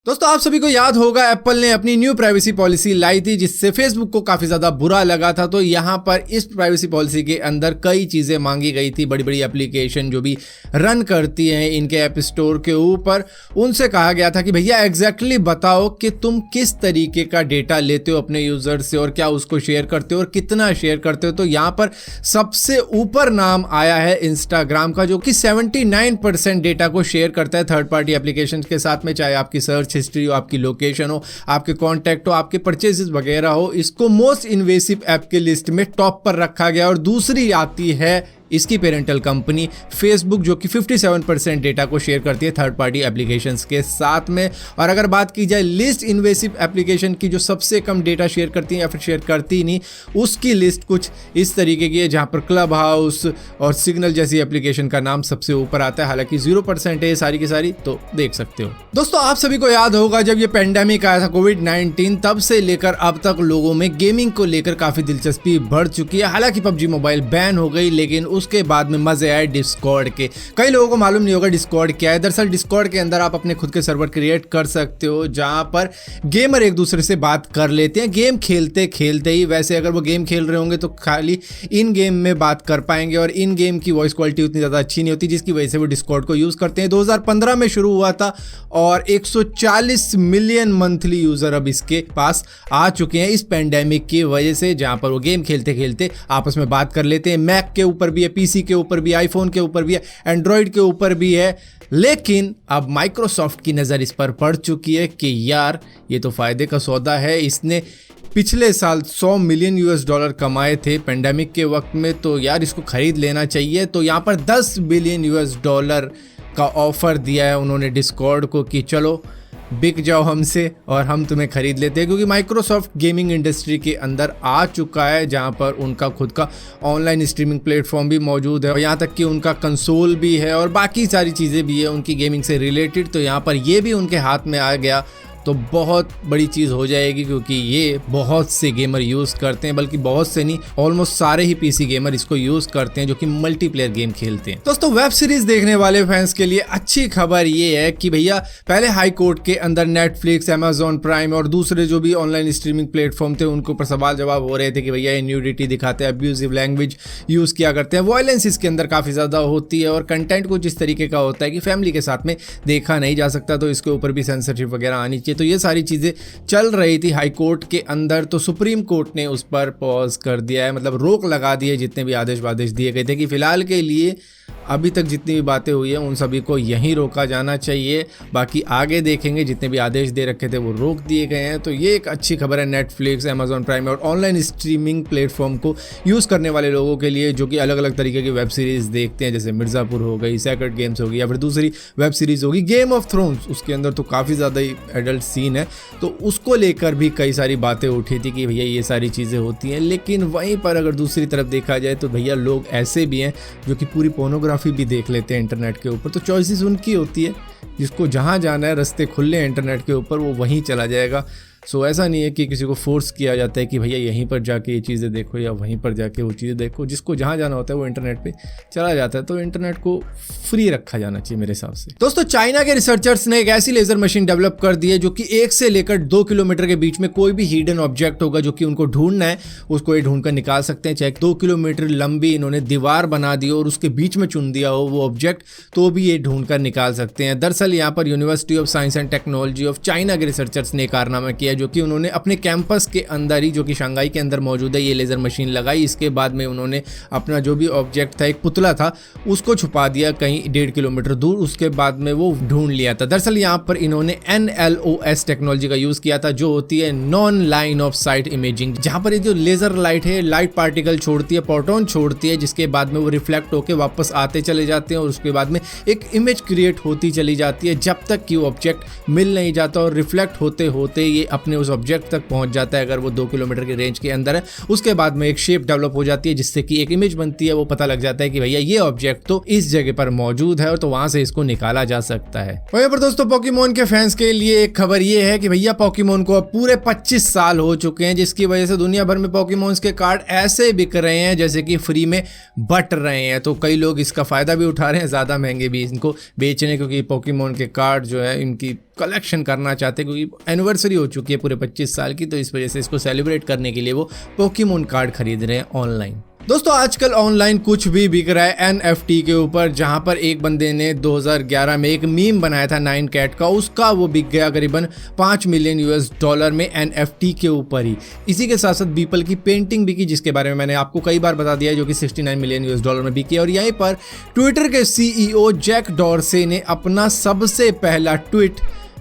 दोस्तों आप सभी को याद होगा एप्पल ने अपनी न्यू प्राइवेसी पॉलिसी लाई थी जिससे फेसबुक को काफी ज्यादा बुरा लगा था। तो यहाँ पर इस प्राइवेसी पॉलिसी के अंदर कई चीजें मांगी गई थी। बड़ी बड़ी एप्लीकेशन जो भी रन करती हैं इनके ऐप स्टोर के ऊपर, उनसे कहा गया था कि भैया एग्जैक्टली बताओ कि तुम किस तरीके का डेटा लेते हो अपने यूजर से और क्या उसको शेयर करते हो और कितना शेयर करते हो। तो यहाँ पर सबसे ऊपर नाम आया है इंस्टाग्राम का, जो कि 79% डेटा को शेयर करता है थर्ड पार्टी एप्लीकेशन के साथ में, चाहे आपकी सर्च हिस्ट्री हो, आपकी लोकेशन हो, आपके कॉन्टैक्ट हो, आपके परचेजेस वगैरह हो। इसको मोस्ट इन्वेसिव ऐप के लिस्ट में टॉप पर रखा गया। और दूसरी आती है इसकी पेरेंटल कंपनी फेसबुक, जो कि 57% डेटा को शेयर करती है थर्ड पार्टी एप्लीकेशंस के साथ में। और अगर बात की जाए लिस्ट इन्वेसिव एप्लीकेशन की जो सबसे कम डेटा शेयर करती है या फिर शेयर करती नहीं, उसकी लिस्ट कुछ इस तरीके की है, जहां पर क्लब हाउस और सिग्नल जैसी एप्लीकेशन का नाम सबसे ऊपर आता है। हालांकि 0% है सारी की सारी, तो देख सकते हो। दोस्तों आप सभी को याद होगा जब ये पेंडेमिक आया था कोविड-19, तब से लेकर अब तक लोगों में गेमिंग को लेकर काफी दिलचस्पी बढ़ चुकी है। हालांकि पबजी मोबाइल बैन हो गई, लेकिन उसके बाद में मजे आए डिस्कॉर्ड के। कई लोगों को मालूम नहीं होगा डिस्कॉर्ड क्या है। दरअसल डिस्कॉर्ड के अंदर आप अपने खुद के सर्वर क्रिएट कर सकते हो, जहां पर गेमर एक दूसरे से बात कर लेते हैं गेम खेलते खेलते ही। वैसे अगर वो गेम खेल रहे होंगे तो खाली इन गेम में बात कर पाएंगे, और इन गेम की वॉइस क्वालिटी उतनी ज़्यादा अच्छी नहीं होती, जिसकी वजह से वो डिस्कॉर्ड को यूज़ करते हैं। 2015 में शुरू हुआ था और 140 मिलियन मंथली यूज़र अब इसके पास आ चुके हैं इस पेंडेमिक की वजह से, जहां पर वो गेम खेलते खेलते आपस में बात कर लेते हैं। मैक के ऊपर भी है, पीसी के ऊपर भी, आईफोन के ऊपर भी है, एंड्रॉइड के ऊपर भी है। लेकिन अब माइक्रोसॉफ्ट की नज़र इस पर पड़ चुकी है कि यार ये तो फायदे का सौदा है। इसने पिछले साल $100 मिलियन कमाए थे पेंडेमिक के वक्त में, तो यार इसको खरीद लेना चाहिए। तो यहाँ पर $10 बिलियन का ऑफर दिया है उन्होंने डिस्कॉर्ड को कि चलो बिक जाओ हमसे और हम तुम्हें खरीद लेते हैं, क्योंकि माइक्रोसॉफ्ट गेमिंग इंडस्ट्री के अंदर आ चुका है, जहां पर उनका खुद का ऑनलाइन स्ट्रीमिंग प्लेटफॉर्म भी मौजूद है और यहाँ तक कि उनका कंसोल भी है और बाकी सारी चीज़ें भी है उनकी गेमिंग से रिलेटेड। तो यहाँ पर ये भी उनके हाथ में आ गया तो बहुत बड़ी चीज़ हो जाएगी, क्योंकि ये बहुत से गेमर यूज़ करते हैं, बल्कि बहुत से नहीं, ऑलमोस्ट सारे ही पीसी गेमर इसको यूज़ करते हैं जो कि मल्टीप्लेयर गेम खेलते हैं। दोस्तों वेब सीरीज देखने वाले फैंस के लिए अच्छी खबर ये है कि भैया पहले हाई कोर्ट के अंदर नेटफ्लिक्स, अमेजॉन प्राइम और दूसरे जो भी ऑनलाइन स्ट्रीमिंग प्लेटफॉर्म थे उनके ऊपर सवाल जवाब हो रहे थे कि भैया ये न्यूडिटी दिखाते हैं, अब्यूजिव लैंग्वेज यूज़ किया करते हैं, वायलेंस इसके अंदर काफ़ी ज़्यादा होती है और कंटेंट कुछ इस तरीके का होता है कि फैमिली के साथ में देखा नहीं जा सकता, तो इसके ऊपर भी सेंसरशिप वगैरह आनी चाहिए। तो ये सारी चीज़ें चल रही थी हाई कोर्ट के अंदर, तो सुप्रीम कोर्ट ने उस पर पॉज कर दिया है, मतलब रोक लगा दी है। जितने भी आदेश वादेश दिए गए थे कि फिलहाल के लिए अभी तक जितनी भी बातें हुई हैं उन सभी को यहीं रोका जाना चाहिए, बाकी आगे देखेंगे। जितने भी आदेश दे रखे थे वो रोक दिए गए हैं। तो ये एक अच्छी खबर है नेटफ्लिक्स, अमेजॉन प्राइम और ऑनलाइन स्ट्रीमिंग प्लेटफॉर्म को यूज़ करने वाले लोगों के लिए, जो कि अलग अलग तरीके की वेब सीरीज़ देखते हैं, जैसे मिर्ज़ापुर हो गई, सेक्रेड गेम्स हो गई, या फिर दूसरी वेब सीरीज़ होगी गेम ऑफ थ्रोन्स। उसके अंदर तो काफ़ी ज़्यादा ही एडल्ट सीन है, तो उसको लेकर भी कई सारी बातें उठी थी कि भैया ये सारी चीज़ें होती हैं। लेकिन वहीं पर अगर दूसरी तरफ देखा जाए तो भैया लोग ऐसे भी हैं जो कि पूरी पोर्नोग्राफी भी देख लेते हैं इंटरनेट के ऊपर। तो चॉइसेस उनकी होती है, जिसको जहाँ जाना है, रास्ते खुले हैं इंटरनेट के ऊपर, वो वहीं चला जाएगा। सो ऐसा नहीं है कि किसी को फोर्स किया जाता है कि भैया यहीं पर जाके ये चीज़ें देखो या वहीं पर जाके वो चीज़ें देखो। जिसको जहाँ जाना होता है वो इंटरनेट पे चला जाता है। तो इंटरनेट को फ्री रखा जाना चाहिए मेरे हिसाब से। दोस्तों चाइना के रिसर्चर्स ने एक ऐसी लेज़र मशीन डेवलप कर दी है जो कि 1 से लेकर 2 किलोमीटर के बीच में कोई भी हिडन ऑब्जेक्ट होगा जो कि उनको ढूंढना है, उसको ये ढूंढ कर निकाल सकते हैं। चाहे 2 किलोमीटर लंबी इन्होंने दीवार बना दी और उसके बीच में चुन दिया हो वो ऑब्जेक्ट, तो भी ये ढूंढ कर निकाल सकते हैं। दरअसल यहाँ पर university of science and technology of China के रिसर्चर्स ने कारनामा किया, जो कि उन्होंने अपने कैंपस के अंदर ही, जो कि शंघाई के अंदर मौजूद है, ये लेज़र मशीन लगाई। इसके बाद में उन्होंने अपना जो भी ऑब्जेक्ट था, एक पुतला था, उसको छुपा दिया कहीं 1.5 किलोमीटर दूर। उसके बाद में वो ढूंढ लिया था। दरअसल यहाँ पर इन्होंने NLOS टेक्नोलॉजी का यूज़ किया था, जो होती है non line of site imaging, जहाँ पर ये जो लेज़र लाइट है, लाइट पार्टिकल छोड़ती है, प्रोटॉन छोड़ती है, जिसके बाद में वो रिफ्लेक्ट होकर वापस आते चले जाते हैं और उसके बाद में एक इमेज क्रिएट होती चली जाती है, जब तक कि वो ऑब्जेक्ट मिल नहीं जाता। और रिफ्लेक्ट होते होते ये अपने उस ऑब्जेक्ट तक पहुंच जाता है, अगर वो 2 किलोमीटर की रेंज के अंदर है। उसके बाद में एक शेप डेवलप हो जाती है, जिससे कि एक इमेज बनती है। वो पता लग जाता है कि भैया ये ऑब्जेक्ट तो इस जगह पर मौजूद है, और तो वहां से इसको निकाला जा सकता है। वहीं पर दोस्तों पोकेमोन के फैंस के लिए एक खबर ये है कि भैया पोकेमोन को अब पूरे 25 साल हो चुके हैं, जिसकी वजह से दुनिया भर में पोकेमोन्स के कार्ड ऐसे बिक रहे हैं जैसे कि फ्री में बट रहे हैं। तो कई लोग इसका फायदा भी उठा रहे हैं, ज्यादा महंगे भी इनको बेचने, क्योंकि पोकेमोन पोकेमोन के कार्ड जो है इनकी कलेक्शन करना चाहते हैं, क्योंकि एनिवर्सरी हो चुकी है पूरे 25 साल की, तो इस वजह से इसको सेलिब्रेट करने के लिए वो पोकेमोन कार्ड खरीद रहे हैं ऑनलाइन। दोस्तों आजकल ऑनलाइन कुछ भी बिक रहा है NFT के ऊपर, जहां पर एक बंदे ने 2011 में एक मीम बनाया था 9 कैट का, उसका वो बिक गया करीबन $5 मिलियन में NFT के ऊपर ही। इसी के साथ साथ बीपल की पेंटिंग बिकी, जिसके बारे में मैंने आपको कई बार बता दिया है, जो कि $69 मिलियन में बिकी। और यहीं पर ट्विटर के CEO जैक डॉर्से ने अपना सबसे पहला ट्वीट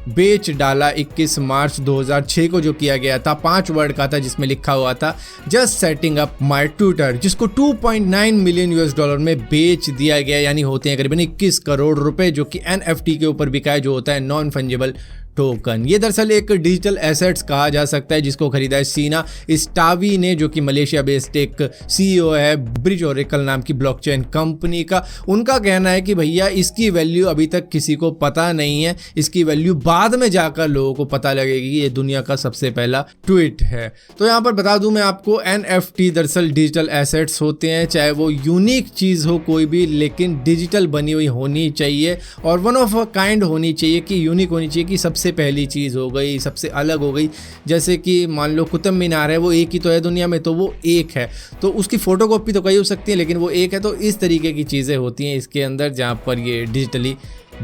बेच डाला 21 मार्च 2006 को, जो किया गया था 5 वर्ड का था, जिसमें लिखा हुआ था just setting up my Twitter, जिसको $2.9 मिलियन में बेच दिया गया, यानी होते हैं करीबन 21 करोड़ रुपए, जो कि NFT के ऊपर बिका है, जो होता है नॉन फंजिबल टोकन। ये दरअसल एक डिजिटल एसेट्स कहा जा सकता है, जिसको खरीदा है सीना स्टावी ने, जो कि मलेशिया बेस्ड एक CEO है ब्रिज ओरेकल नाम की ब्लॉकचेन कंपनी का। उनका कहना है कि भैया इसकी वैल्यू अभी तक किसी को पता नहीं है, इसकी वैल्यू बाद में जाकर लोगों को पता लगेगी। ये दुनिया का सबसे पहला ट्वीट है। तो यहाँ पर बता दूं मैं आपको, NFT दरअसल डिजिटल एसेट्स होते हैं, चाहे वो यूनिक चीज़ हो कोई भी, लेकिन डिजिटल बनी हुई होनी चाहिए और वन ऑफ अ काइंड होनी चाहिए, कि यूनिक होनी चाहिए, कि सबसे पहली चीज़ हो गई, सबसे अलग हो गई। जैसे कि मान लो कुतुब मीनार है, वो एक ही तो है दुनिया में, तो वो एक है, तो उसकी फोटोकॉपी तो कई हो सकती है, लेकिन वो एक है। तो इस तरीके की चीज़ें होती हैं इसके अंदर, जहाँ पर ये डिजिटली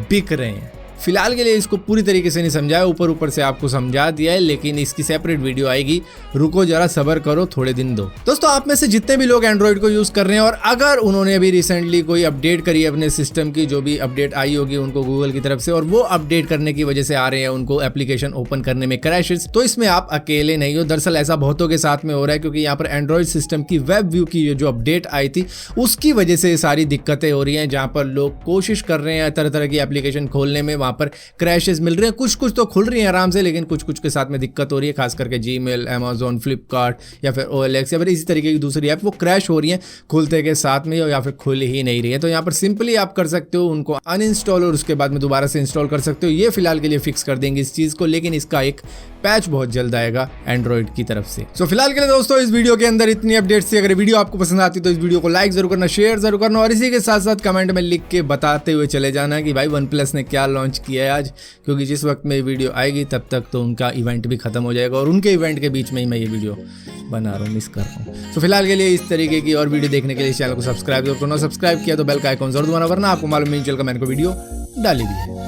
बिक रहे हैं। फिलहाल के लिए इसको पूरी तरीके से नहीं समझाया, ऊपर ऊपर से आपको समझा दिया है, लेकिन इसकी सेपरेट वीडियो आएगी, रुको जरा सब्र करो, थोड़े दिन दो। दोस्तों आप में से जितने भी लोग एंड्रॉइड को यूज़ कर रहे हैं और अगर उन्होंने अभी रिसेंटली कोई अपडेट करी है अपने सिस्टम की, जो भी अपडेट आई होगी उनको गूगल की तरफ से, और वो अपडेट करने की वजह से आ रहे हैं उनको एप्लीकेशन ओपन करने में क्रैशेस, तो इसमें आप अकेले नहीं हो। दरअसल ऐसा बहुतों के साथ में हो रहा है, क्योंकि यहाँ पर एंड्रॉइड सिस्टम की वेब व्यू की जो अपडेट आई थी उसकी वजह से सारी दिक्कतें हो रही हैं, जहाँ पर लोग कोशिश कर रहे हैं तरह तरह की एप्लीकेशन खोलने में, वहाँ पर क्रैशेस मिल रहे हैं। कुछ तो खुल रही हैं आराम से, लेकिन कुछ के साथ में दिक्कत हो रही है, खास करके Gmail, Amazon, Flipkart या फिर OLX या फिर इसी तरीके की दूसरी ऐप, वो क्रैश हो रही है खुलते के साथ में, या फिर खुल ही नहीं रही है। तो यहाँ पर सिंपली आप कर सकते हो उनको अनइंस्टॉल और उसके बाद में दोबारा से इंस्टॉल कर सकते हो। ये फिलहाल के लिए फिक्स कर देंगे इस चीज़ को, लेकिन इसका एक पैच बहुत जल्द आएगा एंड्रॉइड की तरफ से। सो फिलहाल के लिए दोस्तों इस वीडियो के अंदर इतनी अपडेट्स थी। अगर वीडियो आपको पसंद आती तो इस वीडियो को लाइक जरूर करना, शेयर जरूर करना, और इसी के साथ साथ कमेंट में लिख के बताते हुए चले जाना कि भाई OnePlus ने क्या लॉन्च किया है आज, क्योंकि जिस वक्त में ये वीडियो आएगी तब तक तो उनका इवेंट भी खत्म हो जाएगा, और उनके इवेंट के बीच में ही मैं ये वीडियो बना रहा हूँ, मिस कर रहा हूँ। तो फिलहाल के लिए इस तरीके की और वीडियो देखने के लिए चैनल को सब्सक्राइब जरूर करना, सब्सक्राइब किया तो बेल का आइकॉन जरूर दबाना, वरना आपको मालूम नहीं चलेगा मैंने को वीडियो डाली भी है।